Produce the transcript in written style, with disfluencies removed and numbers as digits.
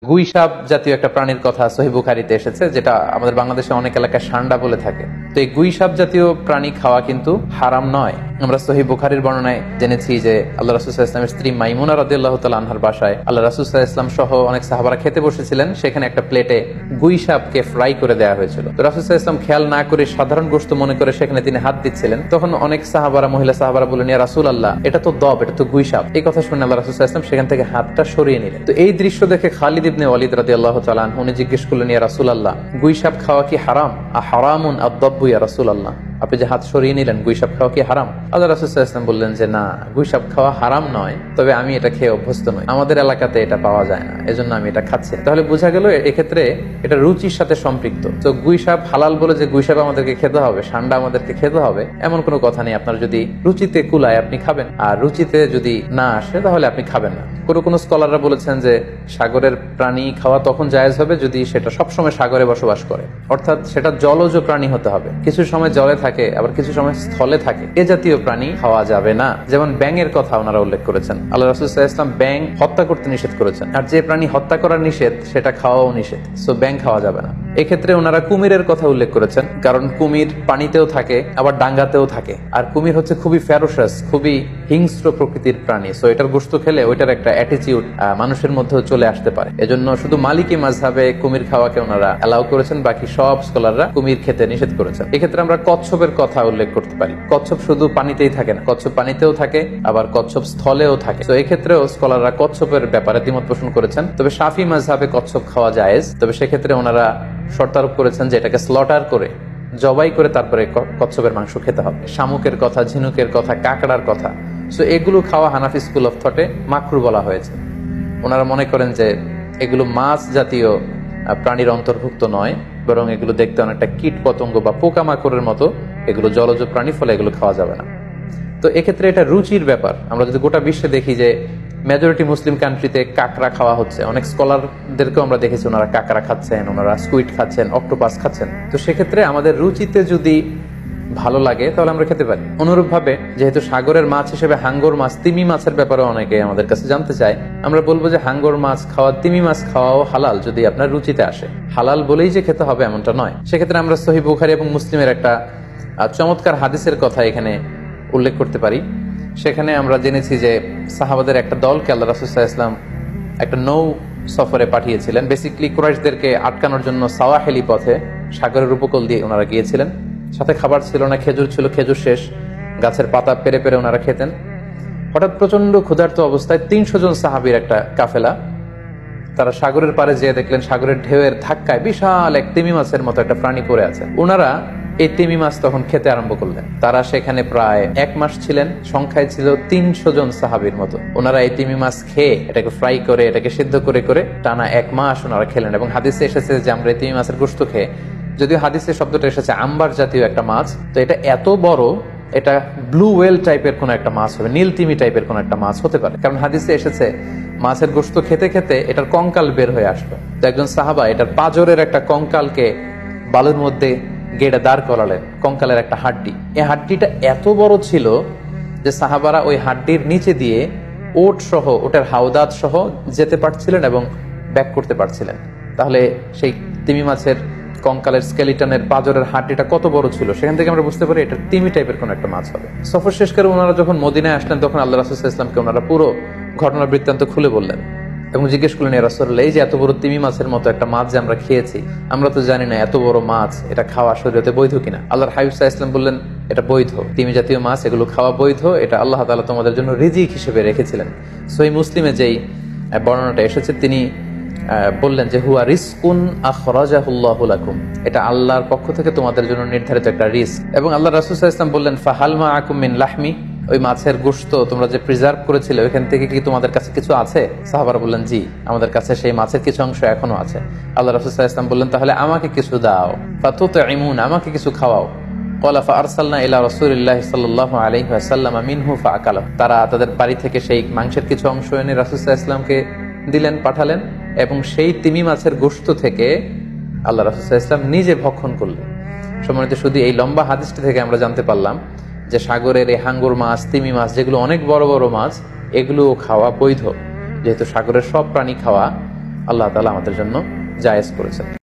গুই সাপ জাতীয় একটা প্রাণীর কথা সহিহ বুখারীতে এসেছে, যেটা আমাদের বাংলাদেশে অনেক এলাকায় সান্ডা বলে থাকে। তো এই গুই সাপ জাতীয় প্রাণী খাওয়া কিন্তু হারাম নয়। আমরা সহিহ বুখারীর বর্ণনায় জেনেছি যে আল্লাহ রাসূল সাল্লাল্লাহু আলাইহি ওয়াসাল্লামের স্ত্রী মাইমুনা রাদিয়াল্লাহু তাআলা আনহার বাসায় আল্লাহ রাসূল সাল্লাল্লাহু আলাইহি ওয়াসাল্লাম সহ অনেক সাহাবারা খেতে বসেছিলেন। সেখানে একটা প্লেটে গুই সাপকে ফ্রাই করে দেওয়া হয়েছিল। তো রাসূল সাল্লাল্লাহু আলাইহি ওয়াসাল্লাম খেয়াল না করে সাধারণ গোশত মনে করে সেখানে তিনি হাত দিচ্ছিলেন। তখন অনেক মহিলা সাহাবারা বললেন, ইয়া রাসূলুল্লাহ, এটা তো দব, এটা তো গুই সাপ। এই কথা শুনে আল্লাহ রাসূল সাল্লাল্লাহু আলাইহি ওয়াসাল্লাম সেখান থেকে হাতটা সরিয়ে নিলেন। তো এই দৃশ্য দেখে খালিদ ইবনে ওয়ালিদ রাদিয়াল্লাহু তাআলা আনহু উনি জিজ্ঞেস করলেন, ইয়া রাসূলুল্লাহ, গুই সাপ খাওয়া কি হারাম? হারামুন আদ-দাব্বু ইয়া রাসূলুল্লাহ, আপনি যে হাত সরিয়ে নিলেন, গুই সাপ খাওয়া কি হারাম? আল্লাহ রাসূল সাল্লাল্লাহু আলাইহি ওয়াসাল্লাম বললেন যে না, গুই সাপ খাওয়া হারাম নয়, তবে আমি এটা খেয়ে অভ্যস্ত নই, আমাদের এলাকাতে এটা পাওয়া যায় না, এজন্য আমি এটা খাচ্ছি। তাহলে বোঝা গেল এক্ষেত্রে এটা রুচির সাথে সম্পৃক্ত। তো গুই সাপ হালাল বলে যে গুই সাপ আমাদেরকে খেতে হবে, সান্ডা আমাদেরকে খেতে হবে, এমন কোনো কথা নেই। আপনার যদি রুচিতে কুলায় আপনি খাবেন, আর রুচিতে যদি না আসে তাহলে আপনি খাবেন না। কোনো স্কলাররা বলেছেন যে সাগরের প্রাণী খাওয়া তখন জায়েজ হবে যদি সেটা সবসময় সাগরে বসবাস করে, অর্থাৎ সেটা জলজ প্রাণী হতে হবে। কিছু সময় জলে থাকে, আবার কিছু সময় স্থলে থাকে, এ জাতীয় প্রাণী খাওয়া যাবে না। যেমন ব্যাঙের কথা ওনারা উল্লেখ করেছেন। আল্লাহ রাসূল সাল্লাল্লাহু আলাইহি ওয়াসাল্লাম ব্যাঙ হত্যা করতে নিষেধ করেছেন, আর যে প্রাণী হত্যা করা নিষেধ সেটা খাওয়াও নিষেধ, সো ব্যাঙ খাওয়া যাবে না। এক্ষেত্রে ওনারা কুমিরের কথা উল্লেখ করেছেন, কারণ কুমির পানিতেও থাকে আবার ডাঙ্গাতেও থাকে, আর কুমির হচ্ছে খুবই ফেরোসাস, খুবই হিংস্র প্রকৃতির প্রাণী। সো এটার গোশত খেলে ওইটার একটা অ্যাটিটিউড মানুষের মধ্যেও চলে আসতে পারে। এজন্য শুধু মালিকি মাযহাবে কুমির খাওয়াকে ওনারা অ্যালাউ করেছেন, বাকি সব স্কলাররা কুমির খেতে নিষেধ করেছেন। এক্ষেত্রে আমরা কচ্ছপের কথা উল্লেখ করতে পারি। কচ্ছপ শুধু পানিতেই থাকে না, কচ্ছপ পানিতেও থাকে, আবার কচ্ছপ স্থলেও থাকে। তো এক্ষেত্রেও স্কলাররা কচ্ছপের ব্যাপারে দ্বিমত পোষণ করেছেন। তবে শাফি মাযহাবে কচ্ছপ খাওয়া জায়েজ, তবে সেক্ষেত্রে ওনারা শর্ত আরোপ করেছেন যে এটাকে স্লটার করে, জবাই করে তারপরে কচ্ছপের মাংস খেতে হবে। শামুকের কথা, ঝিনুকের কথা, কাঁকড়ার কথা, সো এগুলো খাওয়া হানাফি স্কুল অফ থটে মাকরু বলা হয়েছে। ওনারা মনে করেন যে এগুলো মাছ জাতীয় প্রাণীর অন্তর্ভুক্ত নয়, বরং এগুলো দেখতে অনেকটা কীট পতঙ্গ বা পোকামাকড়ের মতো, এগুলো জলজ প্রাণী, ফলে এগুলো খাওয়া যাবে না। তো এক্ষেত্রে এটা রুচির ব্যাপার। আমরা যদি গোটা বিশ্বে দেখি যে মেজরিটি মুসলিম কান্ট্রিতে কাঁকড়া খাওয়া হচ্ছে, অনেক স্কলারদেরকেও আমরা দেখেছি ওনারা কাঁকড়া খাচ্ছেন, ওনারা স্কুইড খাচ্ছেন, অক্টোপাস খাচ্ছেন। তো সেক্ষেত্রে আমাদের রুচিতে যদি ভালো লাগে তাহলে আমরা খেতে পারি। অনুরূপভাবে যেহেতু সাগরের মাছ হিসেবে হাঙ্গর মাছ, তিমি মাছের ব্যাপারে অনেকে আমাদের কাছে জানতে চায়, আমরা বলবো যে হাঙ্গর মাছ খাওয়া, তিমি মাছ খাওয়াও হালাল যদি আপনার রুচিতে আসে। হালাল বলেই যে খেতে হবে এমনটা নয়। সেক্ষেত্রে আমরা সহিহ বুখারী এবং মুসলিমের একটা চমৎকার হাদিসের কথা এখানে উল্লেখ করতে পারি। সেখানে আমরা জেনেছি যে সাহাবাদের একটা দলকে আল্লাহ রাসূল সাল্লাল্লাহু আলাইহি ওয়াসাল্লাম একটা নৌ সফরে পাঠিয়েছিলেন। বেসিক্যালি কুরাইশদেরকে আটকানোর জন্য সাওয়াহিলি পথে সাগরের উপকূল দিয়ে ওনারা গিয়েছিলেন। সাথে খাবার ছিল না, খেজুর ছিল, খেজুর শেষ, গাছের পাতা পেরে পেরে ওনারা খেতেন। হঠাৎ প্রচন্ড ক্ষুধার্ত অবস্থায় 300 জন সাহাবীর একটা কাফেলা, তারা সাগরের পাড়ে যেয়ে দেখলেন সাগরের ঢেউয়ের ধাক্কায় বিশাল এক তিমি মাছের মতো একটা প্রাণী পড়ে আছে। ওনারা এই তিমি মাছ তখন খেতে আরম্ভ করলেন। তারা সেখানে প্রায় 1 মাস ছিলেন, সংখ্যায় ছিল 300 জন সাহাবীর মতো। ওনারা এই তিমি মাছ খেয়ে, এটাকে ফ্রাই করে, এটাকে সিদ্ধ করে করে টানা 1 মাস ওনারা খেলেন। এবং হাদিসে এসেছে যে আমরা এই তিমি মাছের গোশত খেয়ে, যদিও হাদিসে শব্দটা এসেছে আম্বার জাতীয় একটা মাছ, তো এটা এত বড়, এটা ব্লু ওয়েল টাইপের কোন একটা মাছ হবে, নীল তিমি টাইপের কোন একটা মাছ হতে পারে। কারণ হাদিসে এসেছে মাছের গোশত খেতে খেতে এটার কঙ্কাল বের হয়ে আসলো। তো একজন সাহাবা এটার পাজরের একটা কঙ্কালকে বালুর মধ্যে গেড়ে দাঁড় করালেন, কঙ্কালের একটা হাড্ডি। এই হাড্ডিটা এত বড় ছিল যে সাহাবারা ওই হাড্ডির নিচে দিয়ে ওট সহ, ওটার হাওদাত সহ যেতে পারছিলেন এবং ব্যাক করতে পারছিলেন। তাহলে সেই তিমি মাছের কঙ্কালের স্কেলিটনের পাজরের হাড্ডিটা কত বড় ছিল, সেখান থেকে আমরা বুঝতে পারি এটা তিমি টাইপের কোন একটা মাছ হবে। সফর শেষ করে ওনারা যখন মদিনায় আসলেন, তখন আল্লাহ রাসূল সাল্লাল্লাহু আলাইহি ওয়াসাল্লামকে ওনারা পুরো ঘটনার বৃত্তান্ত খুলে বললেন এবং জিজ্ঞেস করলেন, ইয়া রাসূলুল্লাহ, এই যে এত বড় তিমি মাছের মতো একটা মাছ যে আমরা খেয়েছি, আমরা তো জানি না এত বড় মাছ এটা খাওয়া শরীয়তে বৈধ কিনা। আল্লাহর হাবিব সাল্লাল্লাহু আলাইহি ওয়াসাল্লাম বললেন, এটা বৈধ, তিমি জাতীয় মাছ এগুলো খাওয়া বৈধ, এটা আল্লাহ তাআলা তোমাদের জন্য রিজিক হিসেবে রেখেছিলেন। সহিহ মুসলিমে যেই বর্ণনাটা এসেছে, তিনি বললেন যে হুয়া রিজকুন আখরাজাহুল্লাহু লাকুম, এটা আল্লাহর পক্ষ থেকে তোমাদের জন্য নির্ধারিত একটা রিজক। এবং আল্লাহ রাসূল সাল্লাল্লাহু আলাইহি ওয়াসাল্লাম বললেন, ফাহাল মাআকুম মিন লাহমি, ওই মাছের গোশত তোমরা যে প্রিজার্ভ করেছিলে ওইখান থেকে কি তোমাদের কাছে কিছু আছে? সাহাবারা বললেন, জি, আমাদের কাছে সেই মাছের কিছু অংশ এখনো আছে। আল্লাহ রাসূল সাল্লাল্লাহু আলাইহি ওয়াসাল্লাম বললেন, তাহলে আমাকে কিছু দাও, ফাতুতঈমুন, আমাকে কিছু খাওয়াও। ক্বালা ফাআরসালনা ইলা রাসূলিল্লাহি সাল্লাল্লাহু আলাইহি ওয়াসাল্লাম মিনহু ফাআকালা, তারা তাদের বাড়ি থেকে সেই মাংসের কিছু অংশ এনে রাসূল সাল্লাল্লাহু আলাইহি ওয়াসাল্লামকে দিলেন, পাঠালেন, এবং সেই তিমি মাছের গোশত থেকে আল্লাহ রাসূল সাল্লাল্লাহু আলাইহি ওয়াসাল্লাম নিজে ভক্ষণ করলেন। সম্মানিত, শুধু এই লম্বা হাদিসটি থেকে আমরা জানতে পারলাম যে সাগরের এই হাঙ্গর মাছ, তিমি মাছ, যেগুলো অনেক বড় বড় মাছ, এগুলো খাওয়া বৈধ। যেহেতু সাগরের সব প্রাণী খাওয়া আল্লাহ তাআলা আমাদের জন্য জায়েজ করেছেন।